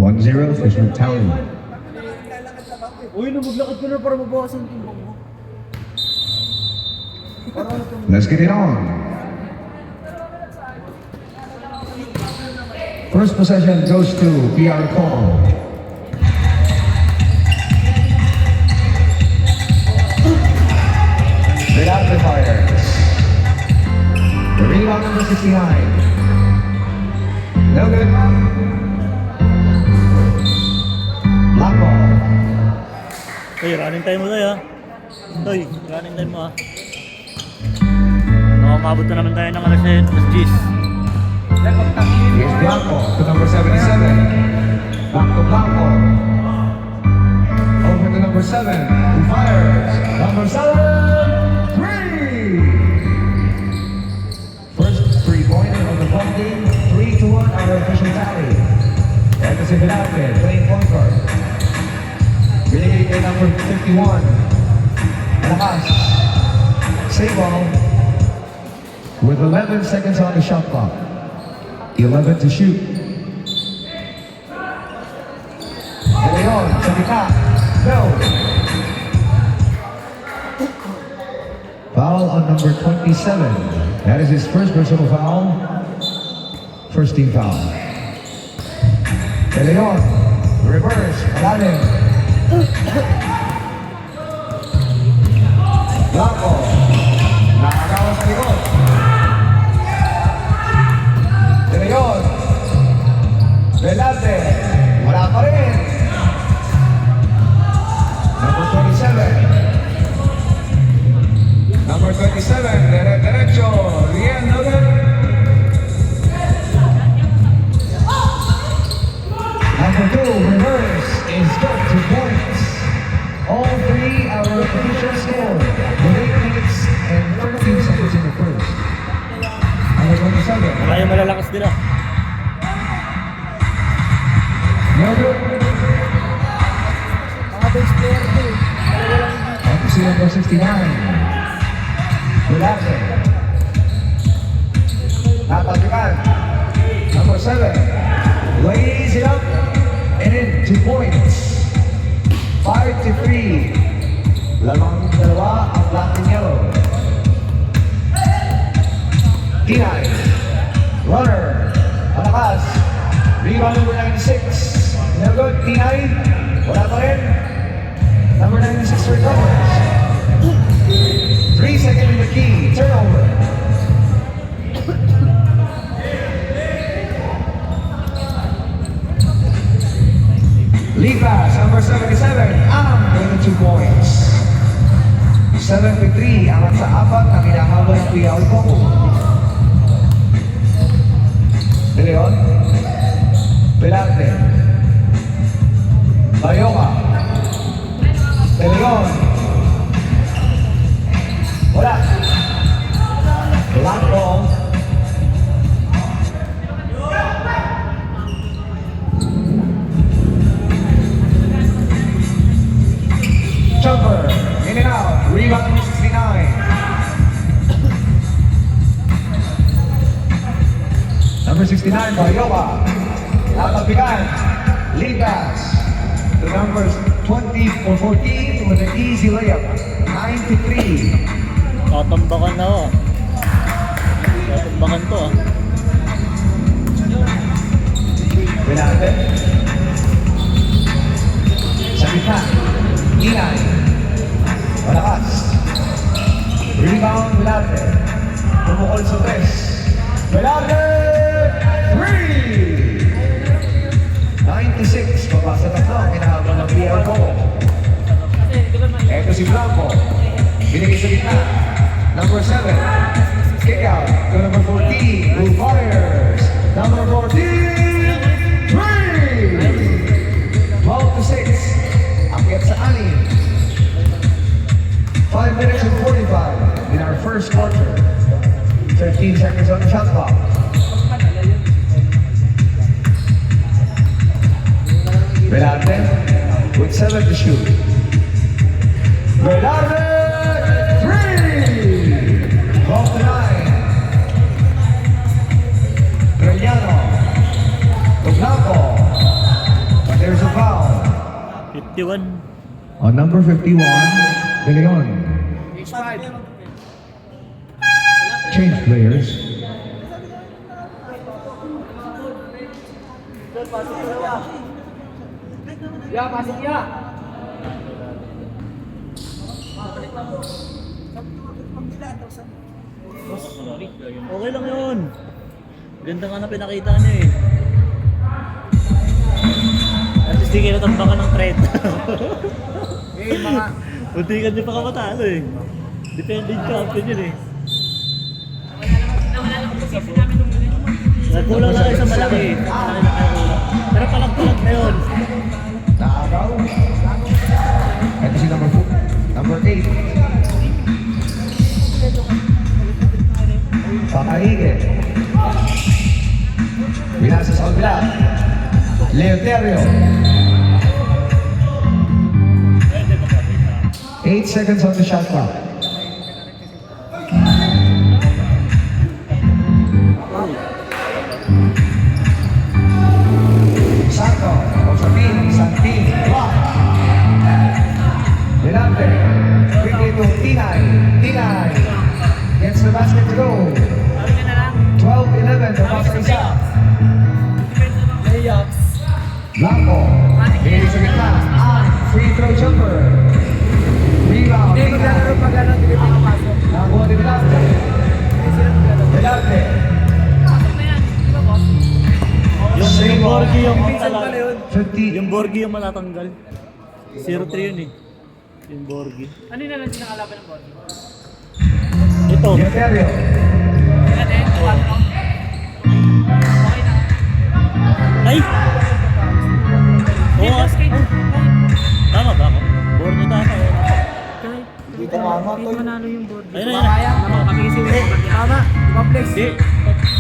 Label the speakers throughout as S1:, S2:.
S1: 1-0, official tally.
S2: Uy, namaglakad ko na para mabawasan yung timbang mo.
S1: Let's get it on. First possession goes to PR Call. Rilarte fires. The rebound number 69. No good. Black ball.
S3: Uy, running time mo tayo ha. Uy, running time mo ha. Umabot na naman tayo ng alas 10, alas 10.
S1: Here's Blanco to number 77. Back to Blanco. Over to number 7. Who fires? Number 7. 3. First three-pointer of the ball game. 3-1 our official tally. Ito si Rilarte playing point guard. Binigay kay number 51. Malakas. Save ball. With 11 seconds on the shot clock. 11 to shoot. De Leon, sa gitna. No. Foul on number 27. That is his first personal foul. First team foul. De Leon, reverse, malalim. Blanco. Nakagawa sa likod. De Leon. Rilarte. Wala pa rin. Number 27. Number 27. Derecho. Rien Nogan. Number 2. Reverse is good. 2 points. All three our official score. With 8 minutes and 13 seconds in the first. Number 27.
S3: Kaya malalakas nila.
S1: No good.
S2: Mga base player ko eh.
S1: And to see number 69. Rilarte. Natapikan. Number 7. Lays it up. And in 2 points. 5-3. Lamang dalawa ang black and yellow. Tinay. Runner. Malakas. Rebound number 96. No good. Tinay. Wala pa rin. Number 96 recovers. 3 seconds in the key. Turnover. Lead pass, number 77, with 2 points. 7-3, angat sa 4 na hinahabol ng Kuya Alcoco. De Leon. Rilarte. Bayoka. De Leon. Wala. Blanco. Jumper, in and out, rebound number 69. Number 69, Bayoka. Natapikan, lead pass to numbers 20 or 14 with an easy layup, 9-3.
S3: Tatambakan na oh. Tatambakan to ah.
S1: Rilarte. Sa gitna, Inay. Malakas. Rebound, Rilarte. Tumukol sa 3. Rilarte! 3! 96, papasa tatlo, kinahabang ng PR ko. Eto si Blanco. Binigay sa gitna. Number 7. Kick out to number 14. Who fires? Number 14. 3! 12-6. Akyat sa 6. 5 minutes and 45 in our first quarter. 13 seconds on the shot clock. Rilarte with 7 to shoot. Rilarte, 3! 12-9. Trellano. To Blanco.
S3: 51.
S1: On number 51, De Leon. Change players.
S2: Ya, pasok ya.
S3: Okay lang yun. Ganda nga na pinakita niya eh. At least di kayo natambakan ng thread.
S2: Eh, mga...
S3: Hindi ka niya pa kamatalo eh. Dependent champion yun eh. Nagkulang lang kayo sa malaki eh. Malaki na kayo kulang. Pero palag-palag na yun.
S1: Tagaw. Ito si number 8. Pakaigit. Binasa sa kabila. Leoterio. 8 seconds on the shot clock. Santo, Santin, block. Delante, quickly to Tinay, gets the basket to go. 12-11, the pass is out.
S2: Layups.
S1: Blanco, hindi sa gitna, free throw jumper. Rebound,
S2: Hindi ko
S1: Tinay,
S2: gano'n pag gano'n, hindi ko makapasok.
S1: nakuha ni Delante. Delante,
S3: Yung Borgi yung
S2: Minsan pala yun.
S1: 50.
S3: Yung Borgi yung matatanggal. 0-3 yun eh. Yung Borgi.
S2: Ano na lang sinakalaban ng body?
S3: Ito.
S1: Leoterio,
S3: Ay! Oo nga. Tama ba ako? Borgi tama.
S2: Hindi ko mama. Kahit manalo yung board.
S3: Ayun na
S2: Kaya,
S3: yun.
S2: kami kasi tama. Complex.
S3: Hindi.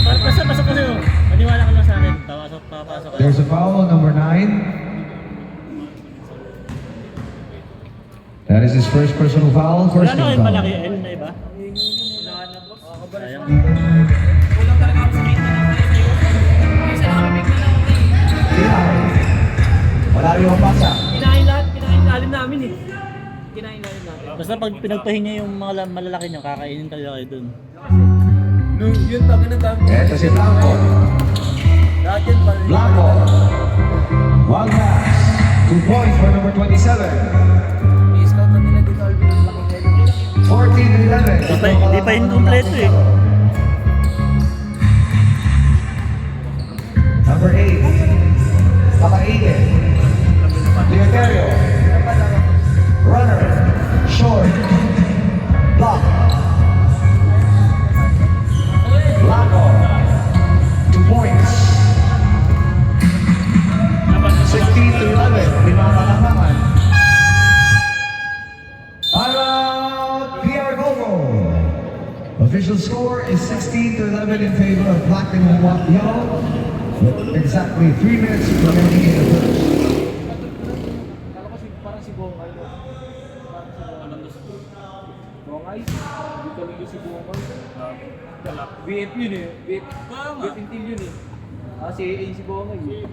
S3: Basta kasi yun. Maniwala ka lang sa akin. Papasok ka.
S1: there's a foul on number 9. That is his first personal foul,
S3: Wala
S1: first
S3: na
S1: team
S3: kayong
S1: foul.
S3: malaki L na iba? Sayang.
S2: Kulang talaga ako sa maintenance. Minsan na kami bigla lang.
S1: Tinay, wala rin ang pasa.
S2: Kinain lalim namin eh. Kinain lalim namin.
S3: Basta pag pinagpahinga yung mga malalaki nyo, kakainin kayo dun.
S2: No, yun tabi ng dami.
S1: Ito si Blanco.
S2: Lahat yan pala.
S1: Blanco. One pass. 2 points for number 27.
S2: I-scout na nila dito Alvin ang laki kayo.
S1: 14-11.
S3: Di pa yun kompleto eh.
S1: Number 8. Pakaigit. Leoterio. Runner. Short. Block. Blanco. 2 points. 16-11. Lima kalamangan. Timeout, PR Gogo. Official score is 16-11 in favor of Black and Yellow. With exactly 3 minutes remaining in the first.
S2: Kala ko parang si Bongay. Bongay? Hindi talaga si Bongay. BF yun eh. BF Intil yun eh. Si AA si Bongay eh.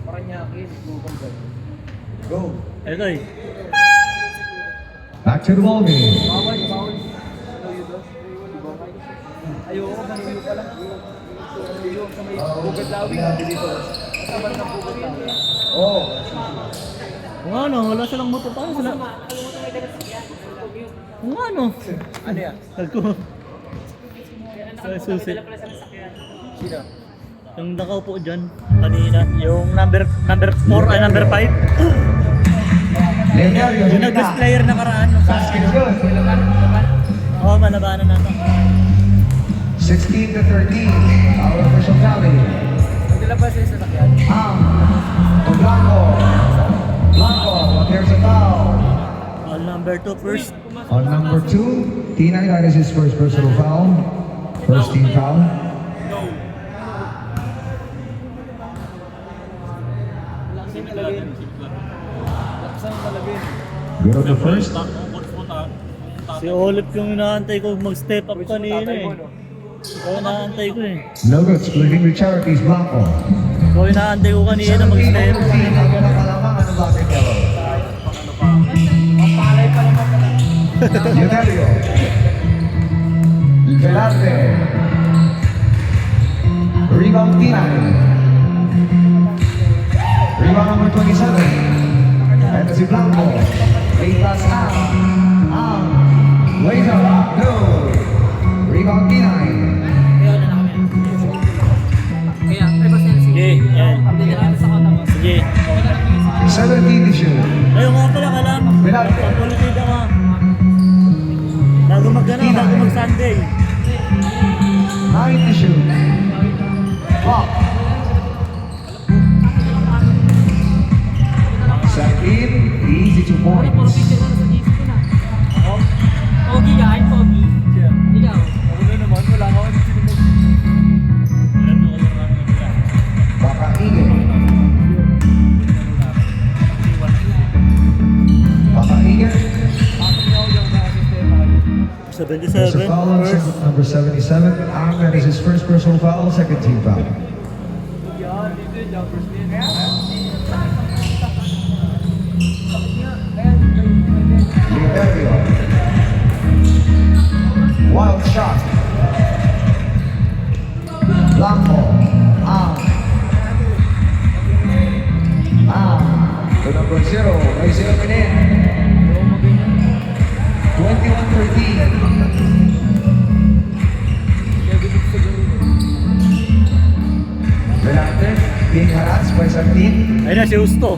S2: Paranaque, Bukang ba?
S1: Go.
S3: Ito eh.
S1: Back to the ball game.
S2: Bawal. Ano yun doon? Si Bongay. Ayoko, nanuyo pa lang. Nanuyo sa may Bugad Lawing. Dito. Kasaban ng Bugad Lawing.
S1: Oh.
S3: Kung ano, wala silang motor. Paano sila? Kung ano?
S2: Ano yan?
S3: Nagko. Sa susi.
S2: Sino?
S3: Yung nakaupo dyan kanina. Yung number 4 ay number 5.
S1: Leoterio,
S3: Yung nag-displayer na karaan.
S1: basket is good.
S3: Oo, malabanan natin.
S1: 16-13. Our official tally.
S2: Naglalabas sila sa sakyan.
S1: To Blanco. Blanco, there's a foul.
S3: All number 2 first.
S1: On number 2, Tinay, that is his first personal foul. First team foul.
S2: Laksan talagin. Laksan talagin.
S1: Good on the first.
S3: Si Olip yung inaantay ko mag-step up kanina eh. Ikaw inaantay ko eh.
S1: No good, splitting the charities, Blanco.
S3: Ikaw inaantay ko kanina
S1: 17-14,
S3: mag-step.
S1: ang kalamangan ng Black and Yellow. Euterio. Velarte. Rebound Tinay. Rebound number 27. Ito si Blanco. Late pass Ang. Laser. No. Rebound Tinay.
S3: Sige, yan. Sige.
S1: 17 issue.
S3: Ayun nga pala ka lang.
S1: Bilal.
S3: Pagpulitid ako. Bago mag-Sunday.
S1: 9 issue. Clock. 17. Easy 2 points.
S4: Pogi yan, Pogi. Ikaw.
S2: Ako na naman, wala nga ako sinunod.
S1: Baka Igel. Baka Igel.
S2: Pasok niya ako dyan sa sistema kayo.
S3: 77.
S1: Mr. Foul on
S3: First.
S1: number 77. Ang that is his first personal foul, second team foul.
S2: Yan, dito yung jumpers din.
S1: Liberio. Wild shot. Blanco. To number 0. May 0 in. 21-13. Velante. Being harassed by Santin.
S3: Ayun na, si Justo.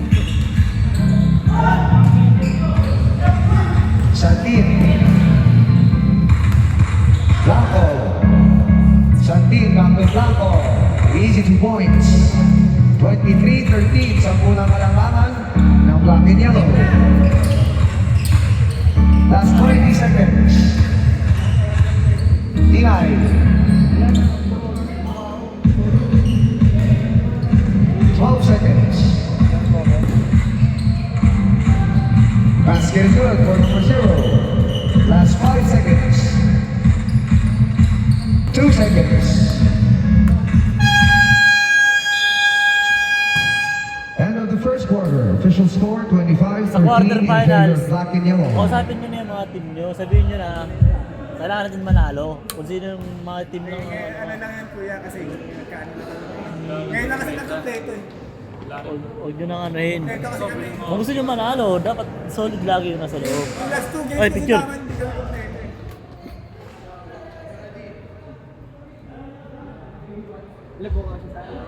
S1: Santin. Blanco. Santin, Blanco. Easy 2 points. 23-13 sa unang kalangangan ng black and yellow. Last 20 seconds. Tingay. Seconds. Basket is good for number 0. Last 5 seconds. 2 seconds. End of the first quarter. Official score 25-13
S3: Sa quarter
S1: in favor
S3: finals,
S1: of black and yellow.
S3: kausapin nyo na yung mga team nyo. Sabihin nyo na, kailangan natin manalo. Kung sino yung mga team ng...
S5: Ano lang yan kuya kasi nagkaano na kami. Ngayon lang kasi nagkompleto eh.
S3: Huwag nyo nang anuhin.
S5: Kompleto kasi kami.
S3: Kung gusto nyo manalo, dapat solid lagi yung nasa loob.
S5: Yung last 2 games
S3: Ay,
S5: kasi
S3: picture.
S5: naman hindi kami kompleto eh.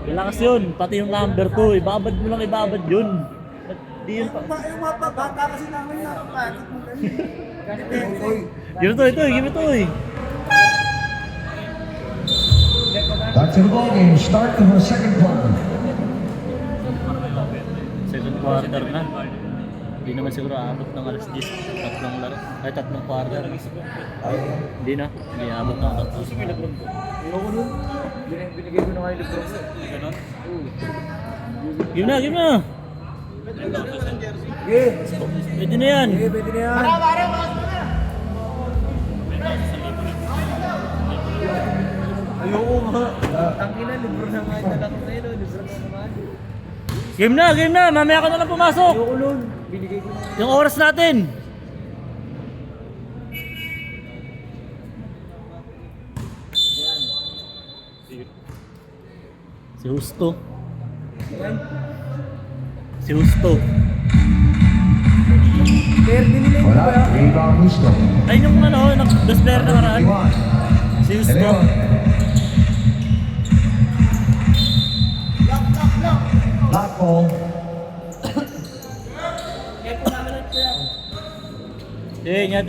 S3: Relax yun, pati yung number 2, ibabad mo lang ibabad yun. Di yun pa.
S5: Yung mga bata kasi namin nakapagod mo kami.
S3: Give it to, give it to.
S1: Back to the ball game. Start of our second quarter.
S3: Second quarter na. Hindi naman siguro aabot ng alas 10. Tatlong laro. Ay, tatlong quarter. Hindi na. Hindi aabot ng tatlo.
S2: Ayoko nun. Binigay ko na nga yung libro ko. Ganon?
S3: Give na, give na.
S2: Sige.
S3: Pwede na yan.
S2: Sige, pwede na yan. Ayoko nga. Ang ina, libro na nga yung dala ko na yun. Libro na naman.
S3: Game na. Mamaya ka na lang pumasok.
S2: Ayoko nun. Binigay ko na.
S3: Yung oras natin. Si Justo. Si Justo.
S2: Player din nila yung
S1: Wala.
S2: ba?
S1: Rebound Gusto.
S3: Ayun yung ano, best player na karaan.
S1: 21.
S3: Si Justo.
S1: Leon. Black ball.
S3: Ingat.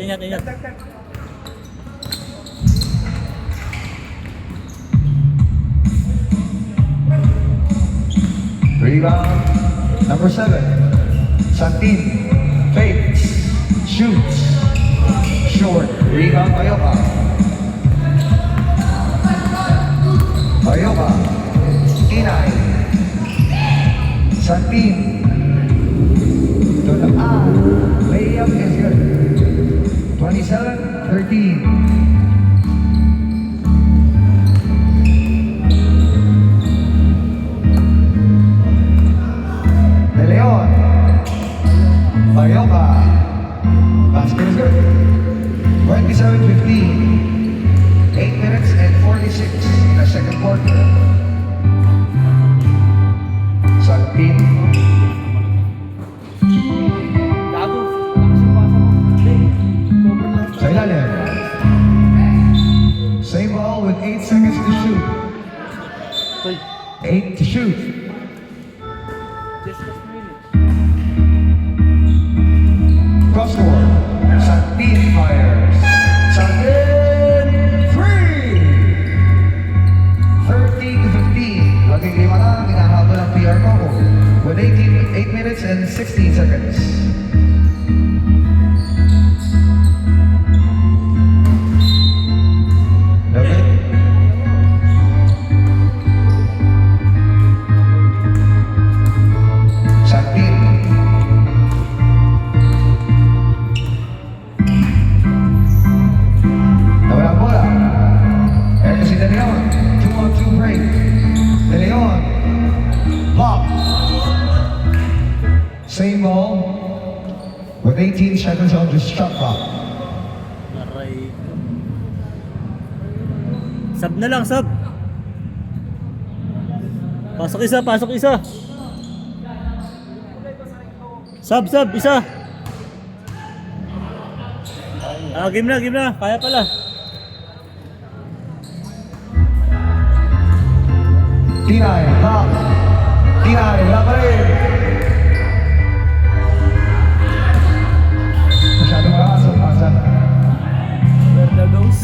S1: Rebound. Number 7. Santin. Fakes. Shoots. Short. Rebound Bayoka. Bayoka. Inay. Santin. To the layup is good. 27-13. De Leon. Bayoka. Basket is good. 27-15. 8 minutes and 46 in the second quarter. Santin.
S2: Gago. Lakas yung pasa mo. Hindi. Sobrang lang.
S1: Sa ilalim. Same ball with 8 seconds to shoot.
S3: Uy,
S1: 8 to shoot.
S2: Just last minute.
S1: Top score. Santin fires. Santin 3! 13-15. Laging 5 lang. Hinahabol ang PR Coco. With 8 minutes and 16 seconds. David. Santin. Nawala ang bola. Eto si De Leon. 2-on-2 break. De Leon. Lock. Same ball. With 18 seconds on the shot clock.
S3: aray. Sub na lang, sub. Pasok isa, pasok isa. Sub, isa. Game na. Kaya pala.
S1: Tinay, lock. Tinay, lock pa rin. Masyadong malakas ang pasa.
S2: Where the goes?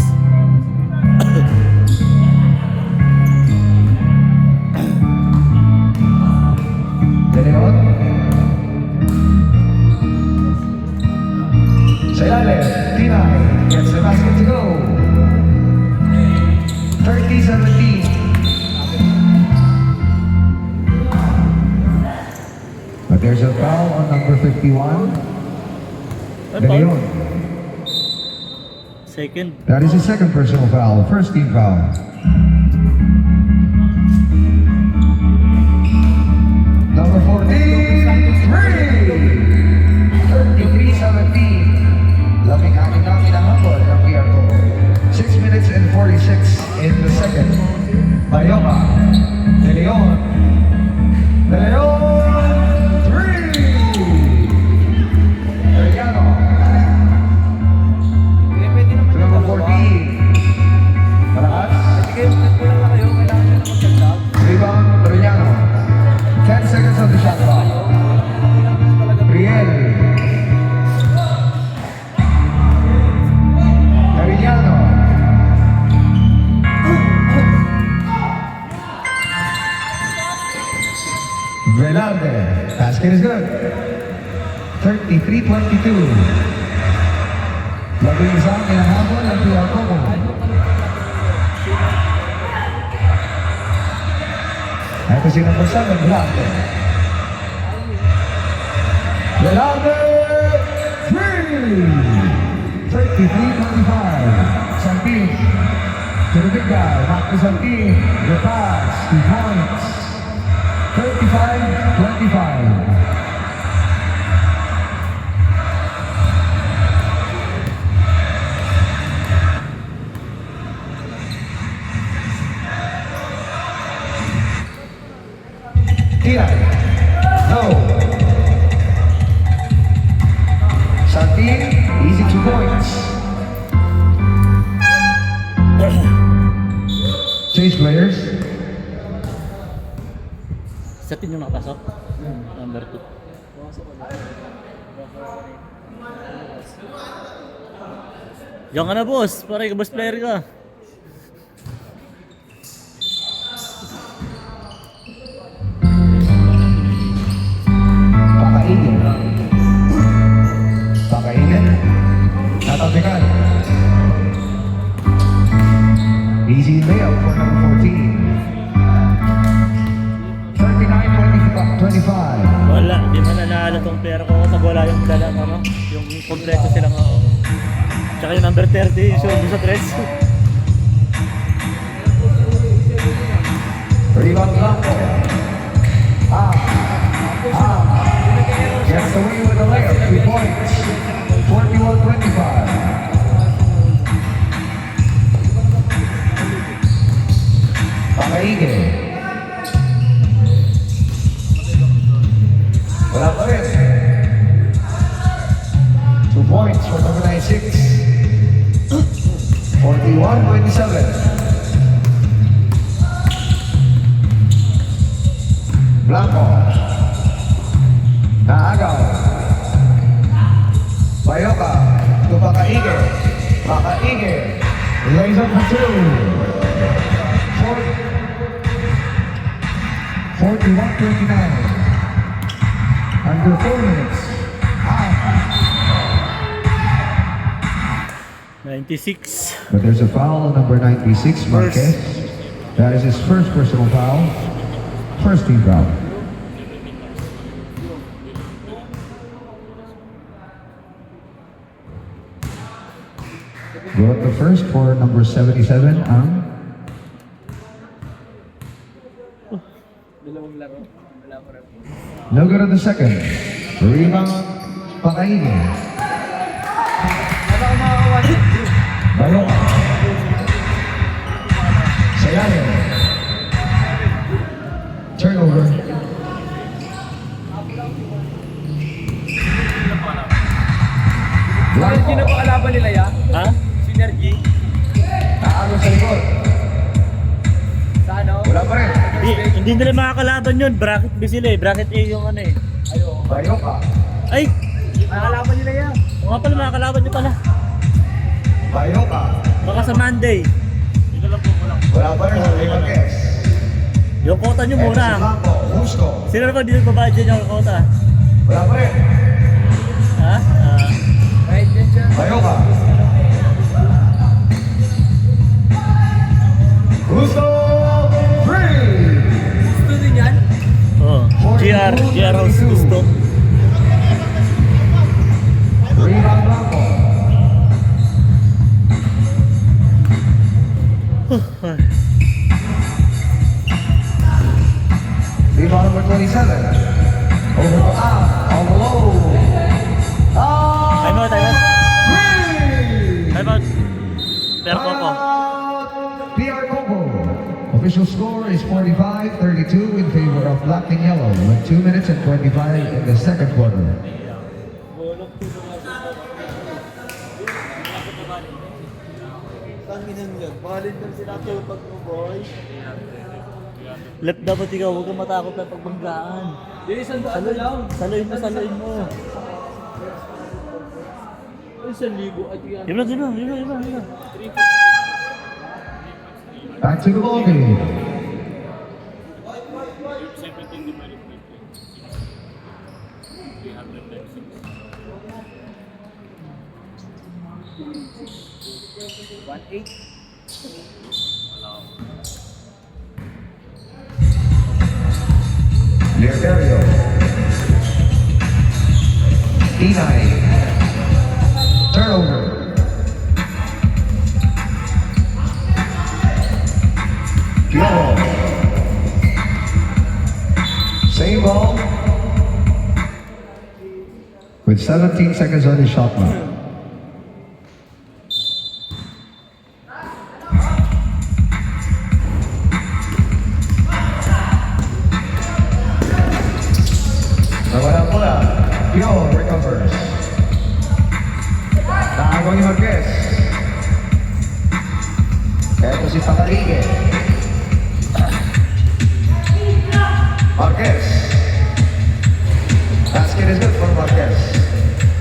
S1: De Leon. Sa ilalim, Tinay gets the basket to go. 30-17. But there's a foul on number 51. De Leon.
S3: Second.
S1: That is his second personal foul, first team foul. Number 14, 33-17. Labing anim na kinahapon ng PR ko. 6 minutes and 46 in the second. Bayoka. De Leon. De Leon, 3! Arellano.
S2: Eh, pwede naman
S1: To
S2: yung
S1: number
S2: dalawa.
S1: 14. Malakas.
S2: Sige, kulang na kayo. Kailangan nyo na mag-tag.
S1: Rebound, Arellano. 10 seconds on the shot clock. Riel. Arellano. Velarde. Basket is good. 33-22. Labing isang kinahabol ang PR Coco. Ito si number 7, Velarde. Velarde! 3! 33-25. Santin. To the big guy. Back to Santin. The pass. 2 points. 35-25. Tira. No. Santin, easy 2 points. Change players.
S3: Sa tin yung nakapasok. Number 2. Diyan ka na, boss. Para boss player ka.
S1: Pakainin. Pakainin. Natabikan. Easy layup for number 14. 39-25.
S3: Wala, di man nanalo tong player ko sa bola yung dalang ano, yung kompleto silang tsaka yung number 30, yung shoot sa dress.
S1: Rebound Blanco. Gets away with the layup. 3 points. 41-25. Pakaige. Wala pa rin. 2 points for number 96. 41-27. Blanco. Naagaw. Bayoka. To Pakaige. Pakaige. Lays up for 2. 41-29. Under 4 minutes. Out.
S3: 96.
S1: But there's a foul on number 96, Marquez. That is his first personal foul. First team foul. Go at the first for number 77,
S2: Dalawang laro. Wala pa rin.
S1: No good on the second. Rebound, Pakaige.
S2: Wala akong makakawan.
S1: Bayoka. Sayanin. Turnover.
S2: Synergy na ba kalaban nila ya?
S3: Ha?
S2: Synergy?
S1: Taalo sa likod.
S2: Sa ano?
S1: Wala pa rin.
S3: Hindi nila makakalaban yun. Bracket B sila eh. Bracket A yung ano eh.
S1: Bayoka.
S3: Ay!
S2: Kalaban nila ya.
S3: O nga pala makakalaban nyo pala.
S1: Bayoka.
S3: Baka sa Monday.
S1: Wala pa rin. Marquez.
S3: Yung kota nyo muna.
S1: Blanco. Busco.
S3: Sino na ba dito nagbabayad dyan yung kota?
S1: Wala pa rin.
S3: Ha?
S2: Right, yan siya.
S1: Bayoka. Busco. Free.
S2: Gusto din yan?
S3: Oh. GR House gusto.
S1: Rebound Blanco. Rebound number 27. Over to on the low.
S3: Time out, time out.
S1: Free.
S3: Time out. Pero Coco.
S1: PR Coco. Official score is 45-32 in favor of Black and Yellow with 2 minutes and 25 in the second quarter.
S3: Left dapat ikaw, huwag kang matakot na pagbanggaan.
S2: Di, sandaan na lang.
S3: Saluin mo.
S2: Ay, 1,000 at yan.
S3: Yun lang.
S1: Back to the ball game. Leotario. Pinay. Turnover. Piojo. Same ball. With 17 seconds on the shot clock. Nawala bola. Piojo recovers. Nakagawa ni Marquez. Eto si Pakalige. Marquez. Basket is good for Marquez.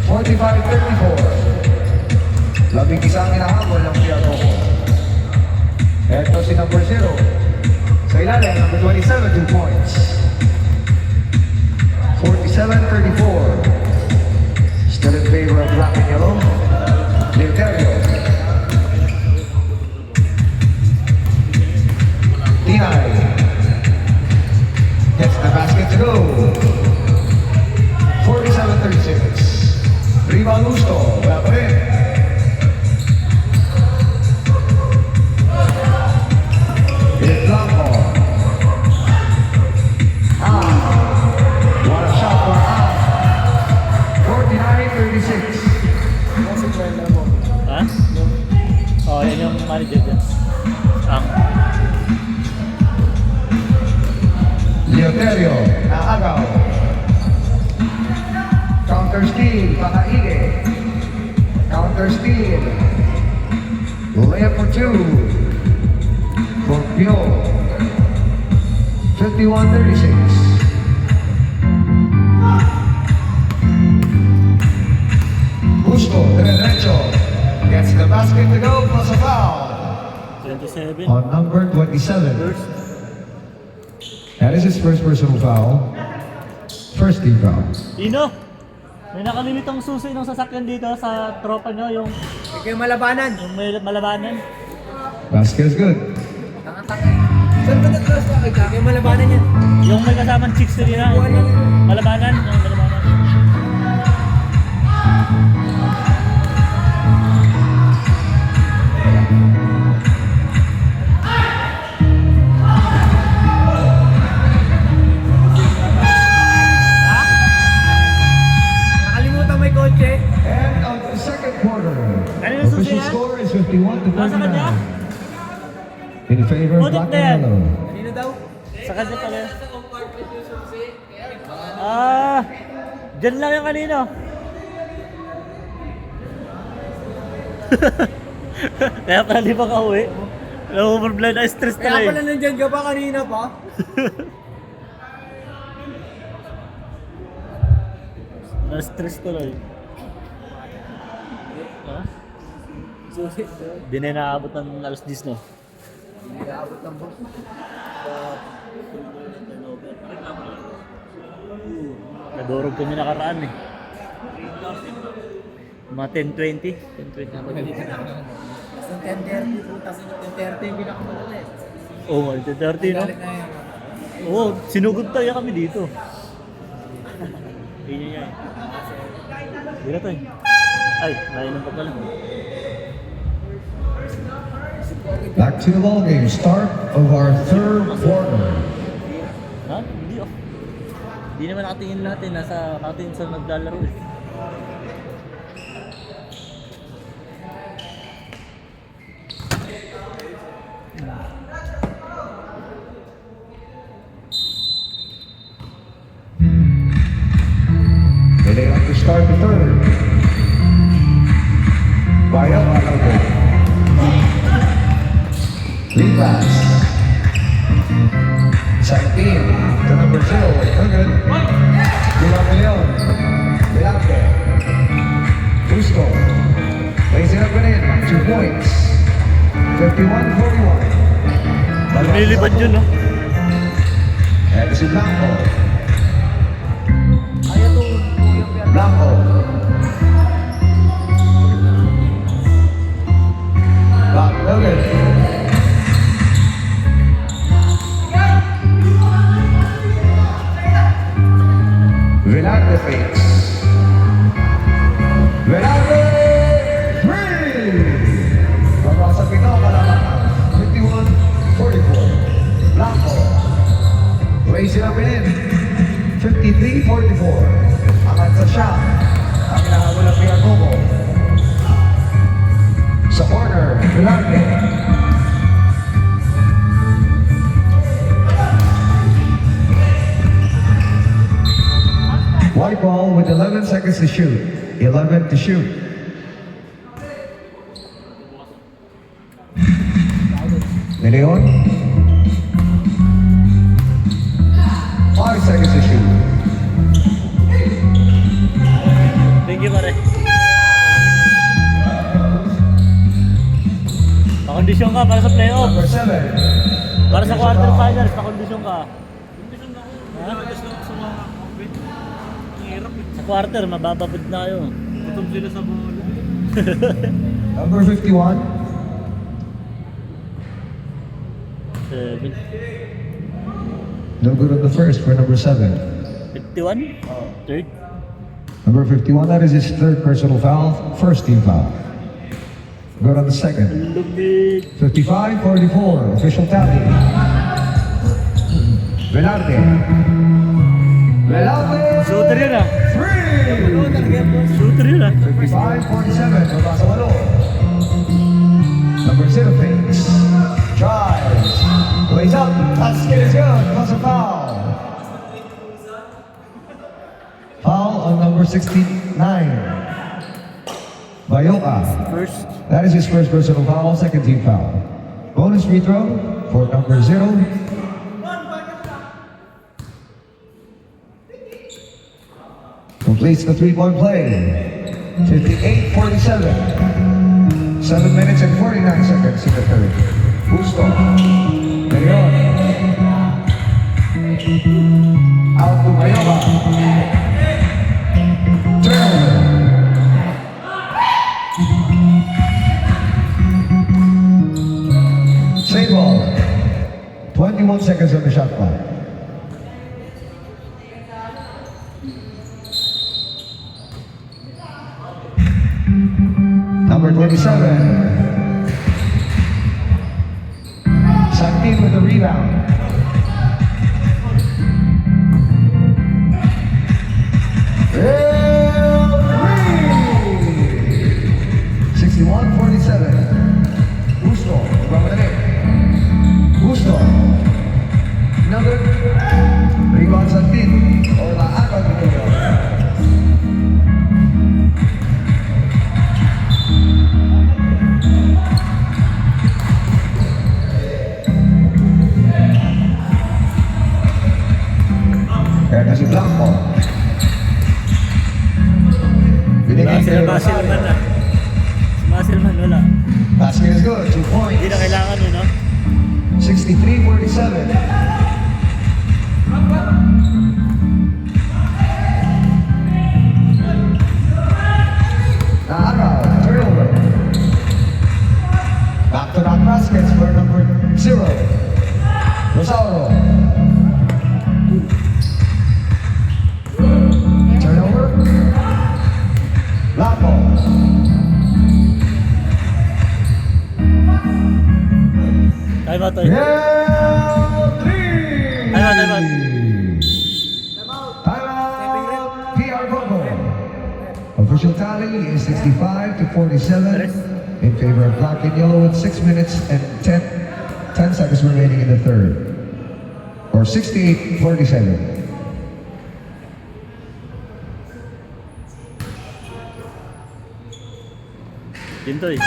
S1: 45-34. Labing isang inahabol ng PR Coco. Eto si number 0. Sa ilalim, number 27, 2 points. 47-34. Still in favor of Black and Yellow. Leotario. Tinay. Gets the basket to go. 47-36. Rebound Gusto. Wala pa rin. It's Blanco. What a shot for Layup for two. For Pio. 51-36. Busco, derecho. Gets the basket to go, plus a foul.
S3: 27.
S1: On number 27. That is his first personal foul. First team foul.
S3: Ino! May nakalimitang susi ng sasakyan dito sa tropa nyo, yung
S5: Ikaw yung malabanan.
S3: may malabanan.
S1: Basket is good.
S5: Saan ba nag-cross ka? Ikaw yung malabanan yan.
S3: Yung may kasamang chicks nila. Malabanan, yung malabanan.
S5: Nakalimutan may kotse.
S1: And of the second quarter,
S3: Ano yung susi
S1: official
S3: yan?
S1: score is 51 to
S3: Nasa kanya?
S1: 39. In favor of
S3: Put it
S1: Black
S3: there.
S1: and Yellow.
S5: Kanino daw?
S3: Sa kanya pala. Ah, dyan lang yung kanino. Kaya pala di pa ka-uwi. Na-overblind na stress
S5: Kaya
S3: tuloy.
S5: pala nandyan ka pa kanina pa.
S3: Na-stress tuloy. Ha?
S5: Susi.
S3: Di na inaabot ng alas 10 no?
S5: Hindi aabot ng box.
S3: Nadurog kami nakaraan eh. Mga 10:20. 10:20 na ba?
S5: Basta 10:30. Tapos 10:30 yung pinakamalala eh.
S3: Oo, 10:30 no?
S5: Galit na yan.
S3: Oo, sinugod tayo kami dito. Hindi niya eh. Hindi na tayo. Ay, nainom pa pala.
S1: Back to the ball game. Start of our third quarter.
S3: Ha? Hindi oh. Hindi naman nakatingin lahat eh. Nasa nakatingin sa naglalaro eh.
S1: They like to start the third. Bayo, Alonso. Lead pass. 17 to number 0. Good. Gilad Leon. Vilante. Busco. Plays it up and in. 2 points. 51-41.
S3: Lumilipad yun no?
S1: And si Blanco.
S5: Ayaw to.
S1: Blanco. Logan. Velante fakes. Velante 3! Pagkasa Pino, Kalamakan. 51-44. Blanco. Raise it up and in. 53-44. Angat sa shot. Ang hinahabol ng Piagogo. Sa corner, Velante. White ball with 11 seconds to shoot. 11 to shoot. De Leon. 5 seconds to shoot.
S3: Thank you pare. Pakondisyon ka para sa playoff.
S1: Number 7.
S3: Para sa quarterfinals, pakondisyon ka. Ha? Sa quarter, mabababad na kayo. Gutom sila sa bola.
S1: Number 51.
S3: 7.
S1: No good on the first for number 7.
S3: 51? Third?
S1: Number 51, that is his third personal foul. First team foul. Good on the second.
S3: Lumig.
S1: 55-44, official tally. Velante. Velante.
S3: Shooter yun ah.
S1: 3!
S3: Shooter yun ah.
S1: 55-47, mula sa walo. Number 0 fakes. Drives. Lays up. Basket is good. Plus a foul. Foul on number 69. Bayoka.
S3: First.
S1: That is his first personal foul, second team foul. Bonus free throw for number 0. Completes the three-point play. 58-47. 7 minutes and 49 seconds in the third. Busto. Leon. Out to Bayoka. Turnover. Same ball. 21 seconds on the shot clock. Number 27. Sakti with the rebound. Real three. 61-47. Gusto. Gusto. Another. Rebound Sakti. Or laakad dito. Kaya si Blanco. Binigay
S3: Muscle
S1: kay
S3: man
S1: Rosario.
S3: na. Muscle man wala.
S1: Basket is good, 2 points.
S3: Hindi na kailangan yun, no?
S1: 63-47. Naaraw, turnover. Back-to-back baskets for number 0. Rosauro. Turnover. Blanco.
S3: Time out,
S1: Yeah, 3.
S3: Time out.
S1: Timeout. PR Bongo. Official tally is 65-47 in favor of Black and Yellow with 6 minutes and 10 seconds remaining in the third. Or 68-47.
S3: Yun to eh.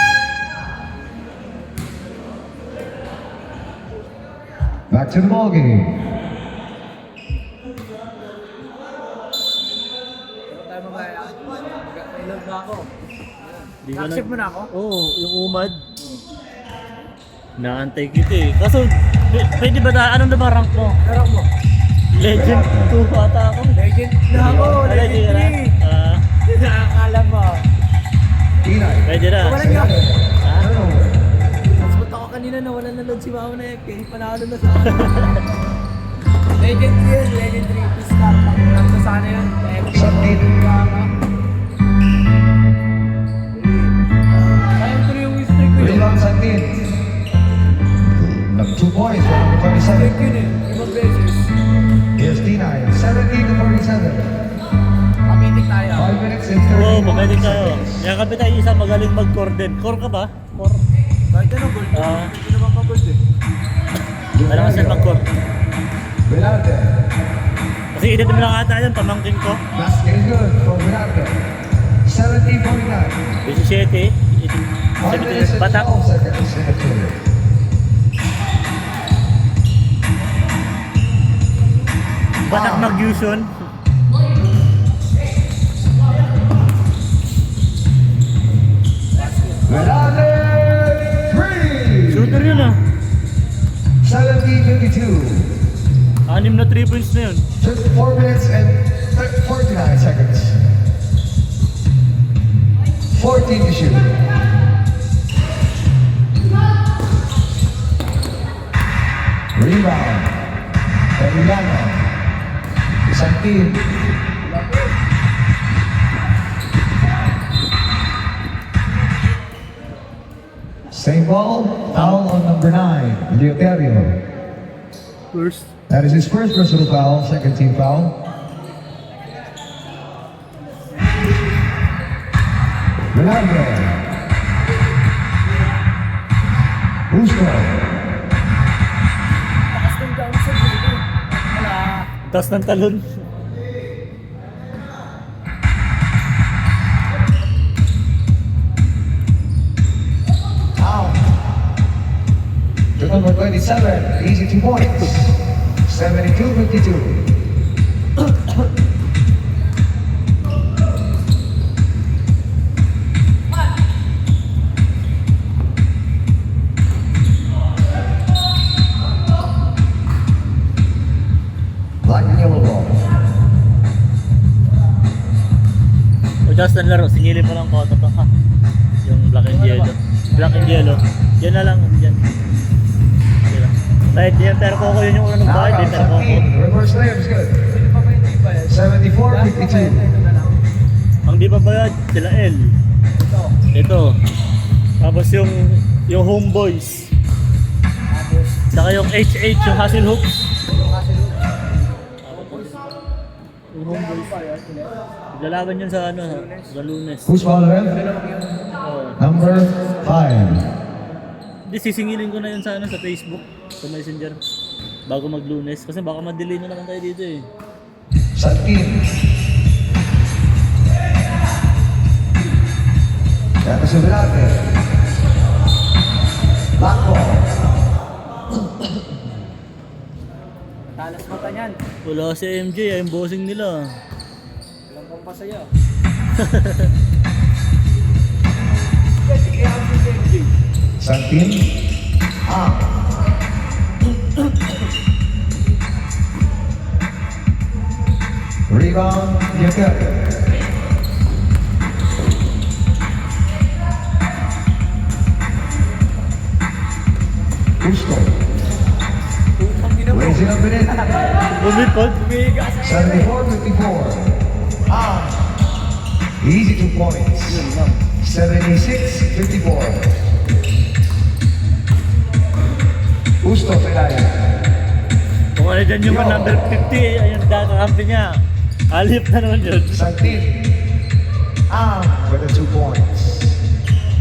S1: Back to the ball game.
S2: Tayo mamaya. Mag-ilag na ako.
S3: Di ko
S2: Accept mo na ako?
S3: Oo, yung umad. Naantay kita eh. Kaso, pwede ba anong na ba rank mo?
S2: Pero mo.
S3: Legend 2 ata ako.
S2: Legend na ako. Legend
S3: ka na?
S2: 3.
S3: Ah,
S2: Nakakala mo.
S1: Inay.
S3: pwede na.
S2: Wala niya.
S3: Ah,
S1: Turnover.
S2: Mas punta ko kanina na wala na load si Mama na FK. Panalo na sa akin. Legend 3 yun. Legend 3. Please stop. Pagkakta sana yun.
S1: Sakti.
S2: Kayang tuloy yung streak ko yun.
S1: Rebound Sakti. 2 points for number
S2: Streak
S1: 27.
S2: yun eh. Ibang beses.
S1: Here's D9. 17-47.
S2: Kamitik tayo.
S1: 5 minutes and 30
S3: Oo, pwede tayo.
S1: seconds.
S3: Kaya kami tayo isa magaling mag-cordon. Core ka ba? Core.
S2: Kahit anong gold.
S3: Ah.
S2: Hindi naman pa gold eh.
S3: Alam ko saan mag-core.
S1: Velarde.
S3: Kasi edad mo lang ata yan, pamangkin ko.
S1: Basket is good for Velarde. 17-49.
S3: 17.
S1: 5 minutes and
S3: Batak.
S1: 12 seconds in the third.
S3: Batak mag-fusion.
S1: Velarde 3.
S3: Shooter yun ah.
S1: 17-52.
S3: 6 na 3 points na yun.
S1: 4 minutes and 49 seconds. 14 to shoot. Rebound. Emiliano. Isang team. Same ball. Foul on number 9. Leoterio.
S3: First.
S1: That is his first personal foul, second team foul. Ronaldo. Busto.
S2: Takas ng downside dito. Wala.
S3: Taas ng talon.
S1: number 27. Easy 2 points. 72-52. Black and yellow ball.
S3: Just ang laro, singilin mo lang ko ito ha. Yung black and yellow. Black and yellow. Yan na lang, yan. Yan. Kahit yan, pero Coco yun yung unang ng bahay, din pero Coco.
S1: Reverse layers, good.
S2: Sino pa ba hindi ba yan?
S1: 74-52.
S3: Ang di pa bayad, sila L.
S2: Ito.
S3: Ito. Tapos yung homeboys.
S2: Tapos,
S3: Saka yung HH, yung Hasselhooks.
S2: yung Haselhoff.
S3: Yung homeboys.
S2: Pa yan, sila.
S3: Lalaban yun sa ano, sa Lunes.
S1: Who's following?
S3: Oo.
S1: Number 5.
S3: Hindi, sisingilin ko na yun sa ano, sa Facebook, sa Messenger. Bago mag-Lunes. Kasi baka ma-delay na naman tayo dito eh.
S1: Santin. Kaya sa Vilate. Black ball.
S2: Talas mata niyan.
S3: Wala si MJ, ay yung bossing nila.
S2: Walang pang pasaya.
S1: Santin. Rebound, Yakel. Gusto.
S2: Putang ina mo.
S1: Raising up in it.
S3: Bumipod?
S2: Umihiga sa
S1: 74-54. Easy 2 points. 76-54. Gusto, Pelaya.
S3: Kung ano dyan yung number 50, ayun kakampi niya. Alip na naman yun.
S1: Santin. For the 2 points.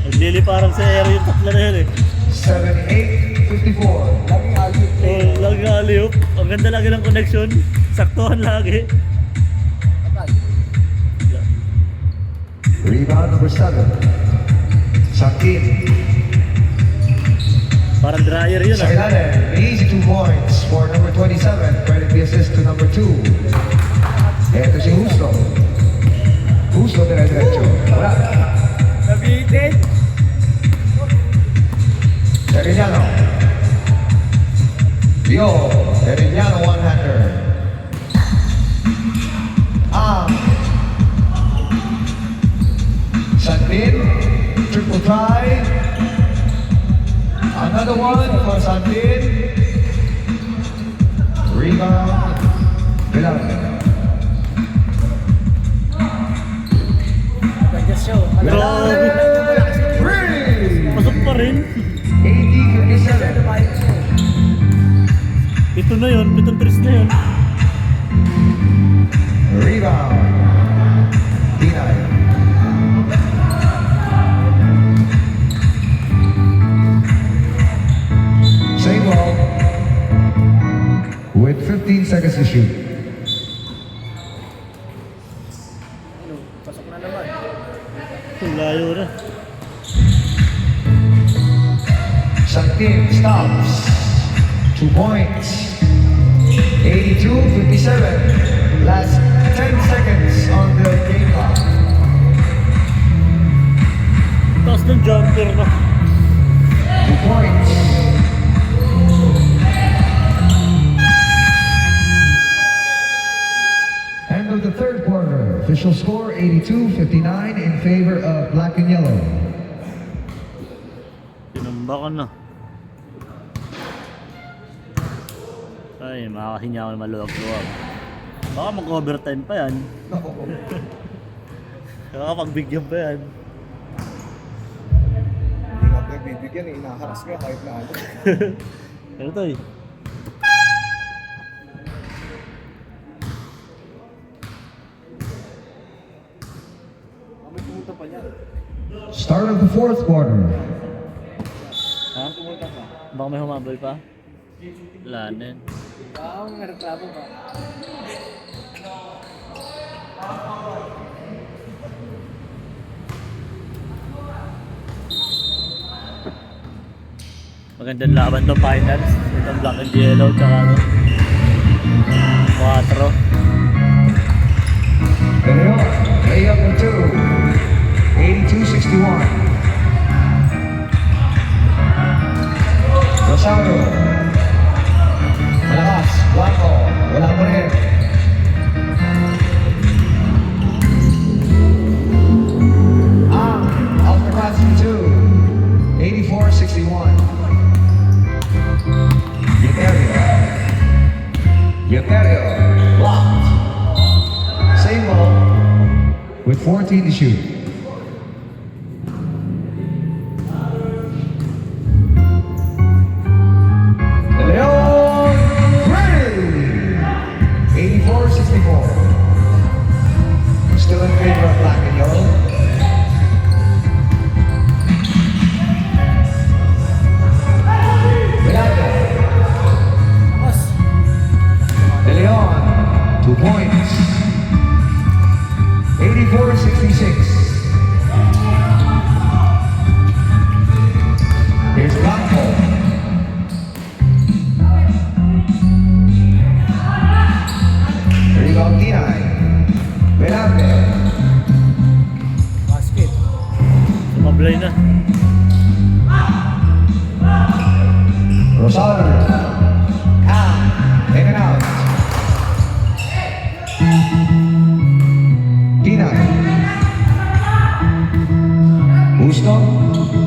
S3: Nagliliparang sa area yung tatlo na yun eh.
S1: 78-54.
S2: Laging alip
S3: Oh, lagi alip. Ang ganda lagi ng connection. Saktuhan lagi.
S2: Atal.
S1: Rebound number 7. Santin.
S3: Parang dryer yun
S1: Sa
S3: ah.
S1: ilalim, easy 2 points for number 27. Credit the assist to number 2. Ito si Justo. Justo dire-diretso. Wala.
S2: Nabitin.
S1: Teriniano. Yo, Teriniano one-hander. Santin, triple try. Another one for Santin. Rebound. Bilang.
S2: Ganda show.
S3: Grabe.
S1: Three.
S3: Pasok pa rin.
S1: 80-57.
S2: Lumayos siya.
S3: Ito na yun, pitong tris na yun.
S1: Rebound. Tinay. Same ball. With 15 seconds to shoot.
S2: Ano, pasok na naman.
S3: Ang layo na.
S1: Santin stops. 2 points. 82-57. Last 10 seconds on the game clock.
S3: Taas ng jumper na.
S1: 2 points. End of the third quarter. Official score 82-59 in favor of black and yellow.
S3: Tinamba ka na. Ay, makakahinya ako na maluwag-luwag. Baka mag-overtime pa yan. Baka pagbigyan pa yan.
S5: Hindi nga nagbibigyan eh, inaharas nga kahit na ano.
S3: Pero to eh.
S2: May pumunta pa niya.
S1: Start of the fourth quarter.
S3: Ha?
S2: Pumunta pa.
S3: Baka may humabol pa? Wala na yun.
S2: Ang reklamo ba?
S3: Magandang laban to, finals. Itong Black and Yellow, tsaka ano, 4.
S1: De Leon, layup for 2. 82-61. Rosario. Malakas. Blanco. Wala pa rin. Alcatraz 2. 84-61. Yaterio. Blocked. Same ball with 14 to shoot. De Leon ready. 84-64. Still in favor of black and yellow. Villalba. De Leon, 2 points. 84-66. Here's Blanco. Rebound Tinay. Velante.
S2: Basket.
S3: Sumablay na.
S1: Rosario. In and out. Tinay. Gusto.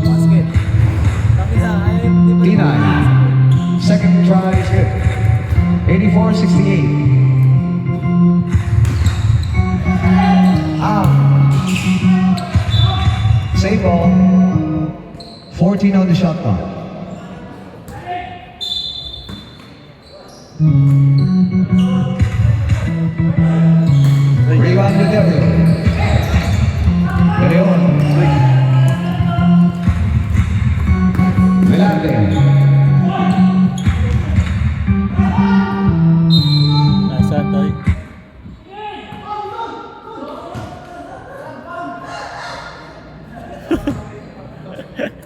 S2: Basket. Kapila, ay, di ba?
S1: Tinay. Second try is good. 84-68. Save ball. 14 on the shot clock. Rebound to De Leon. De Leon. Velante.
S3: Nasaan tayo?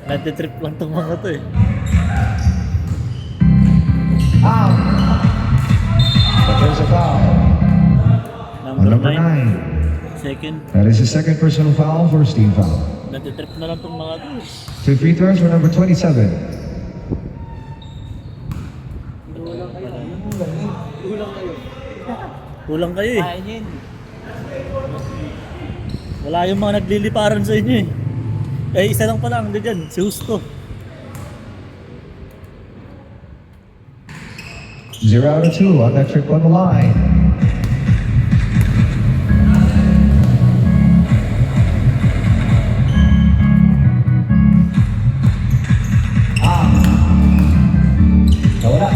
S3: Natitrip lang tong mga to eh.
S1: But there's a foul. On
S3: Number
S1: number
S3: 9.
S1: 9.
S3: Second.
S1: That is the second personal foul, first team foul.
S3: Natitrip na lang tong mga to eh.
S1: 2 free throws for number 27.
S3: Kulang kayo eh.
S2: Kain yun.
S3: Wala yung mga nagliliparan sa inyo eh. Eh, isa lang pala ang dyan, si Justo.
S1: 0 out of 2 on that trip on the line. Nawala.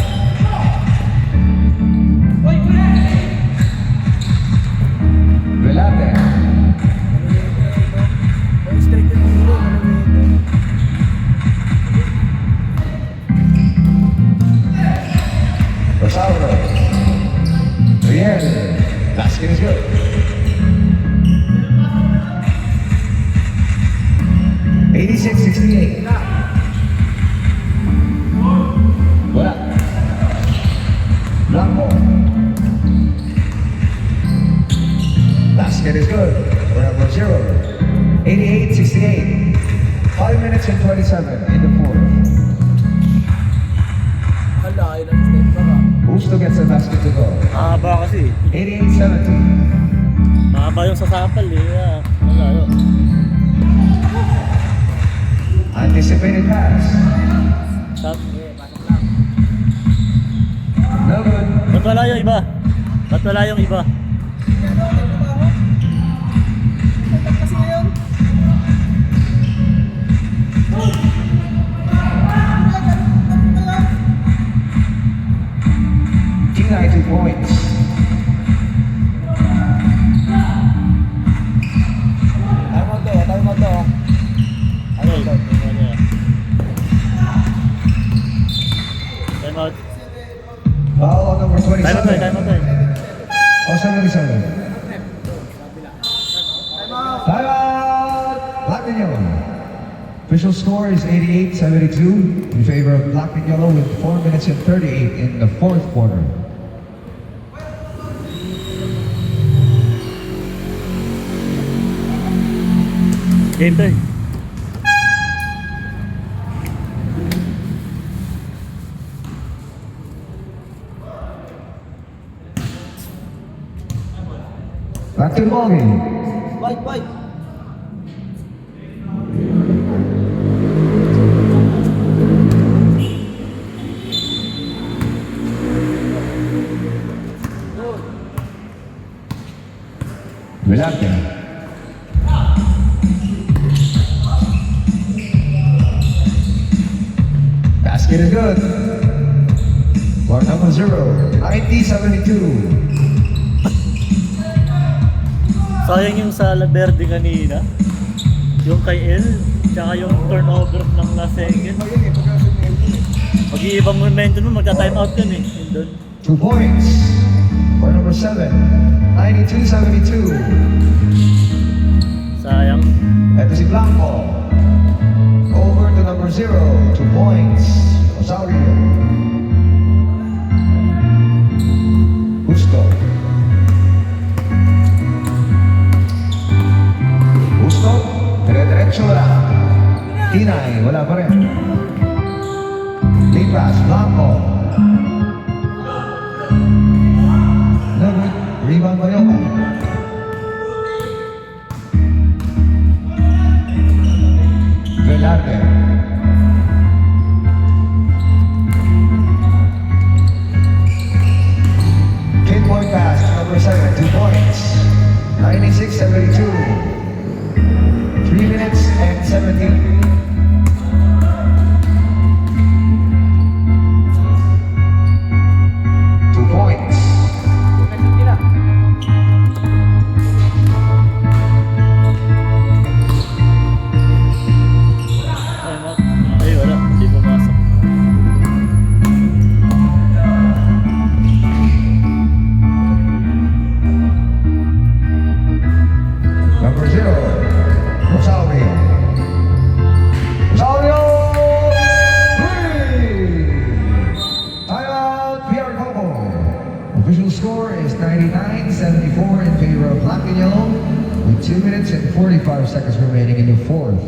S1: Velante.
S2: Straight yung ulo.
S1: Rosario. Riel. Basket is good. 86-68. Wala. Blanco. Basket is good. We're at 0. 88-68. 5 minutes and 27 in the fourth.
S2: Hala, ilang step pa ka.
S1: Gusto gets the basket to go.
S3: Mahaba kasi.
S1: 88-70.
S3: Mahaba yung sasapal eh. Wala yun.
S1: Anticipated pass.
S3: Stop.
S1: No good.
S3: Ba't wala yung iba? Ba't wala yung iba?
S1: Tinay 2 points.
S2: Tayo mo to.
S3: Ano yun? Time out.
S1: Foul on number 27.
S3: Time out tayo, time out tayo.
S1: Oh, 77. Time out! Black and yellow. Official score is 88-72 in favor of Black and Yellow with 4 minutes and 38 in the fourth quarter.
S3: Game time.
S1: Back to the ballgame.
S4: White, white.
S1: Velarte. Basket is good. For number 0, 90-72.
S3: Sayang yung sa La Verde kanina. Yung kay El, tsaka yung turnover ng last second.
S5: Ayun eh, pagkasunod na yun eh.
S3: Mag-iibang momentum mo, magka-time out yun eh. Yun doon.
S1: 2 points. For number 7, 92-72.
S3: Sayang.
S1: Ito si Blanco. Over to number 0, 2 points. Osorio. Gusto. Gusto. Dire-diretso lang. Tinay, wala pa rin. Late pass, Blanco. Rebound ba yun? Velarte. Pinpoint pass to number 7, 2 points. 96-72. 3 minutes and 17.
S3: Time out. Ay, wala. Hindi pumasok.
S1: Number 0, Rosario. Rosario! 3! Timeout, PR Coco. Official score is 99-74 in favor of Black and Yellow with 2 minutes and 45 seconds remaining in the fourth.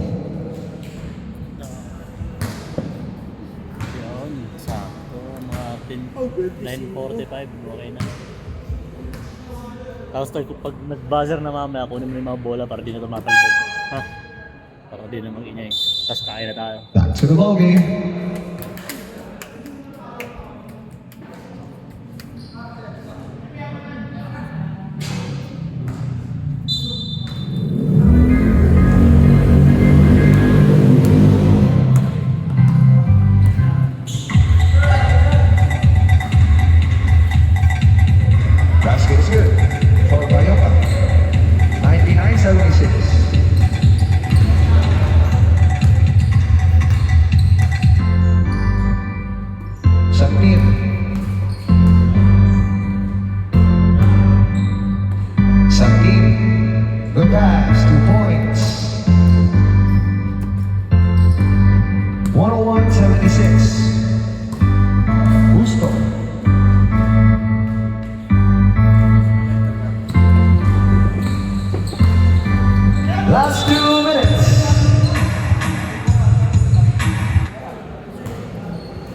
S3: Yun, sakto. Mga 9:45, okay na. Tapos pag nag-buzzer na mamaya, kunin mo yung mga bola para di na tumatalbog. Ha? Para di na mag-ingay. Tapos kain na tayo.
S1: Back to the ball game. Basket is good for Bayoka. 99-76. Sabin. Sabin. Good pass, 2 points. 101-76. Gusto. Last 2 minutes.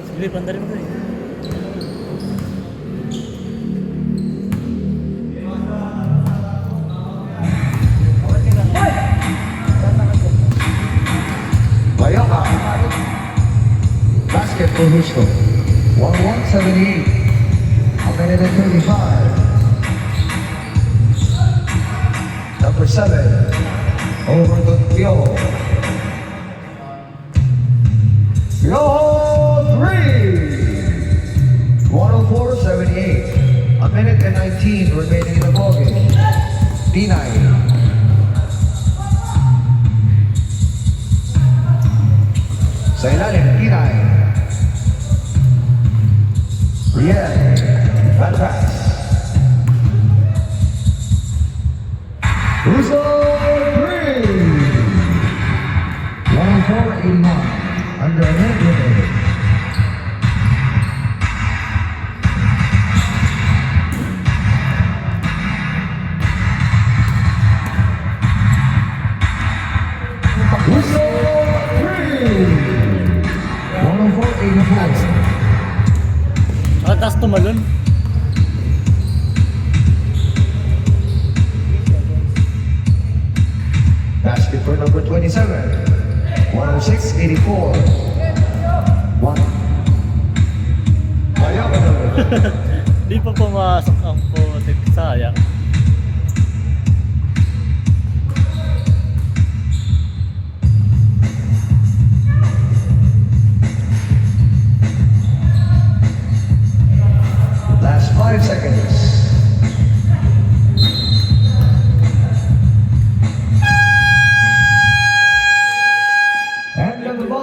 S3: Sige, pandarin mo eh.
S1: Bayoka. Basket for Gusto. 101-78. A minute and 35. Number 7. Over to Pio. Pio 3! 104-78. A minute and 19 remaining in the ballgame. Pinay. Sa ilalim, Pinay. Riel. Bad pass. Russo 3! 104
S3: tumalon.
S1: Basket for number 27. 106-84. 1. Ayaw ka naman.
S3: Di pa pumasok ang putik, sayang.
S1: Last 5 seconds.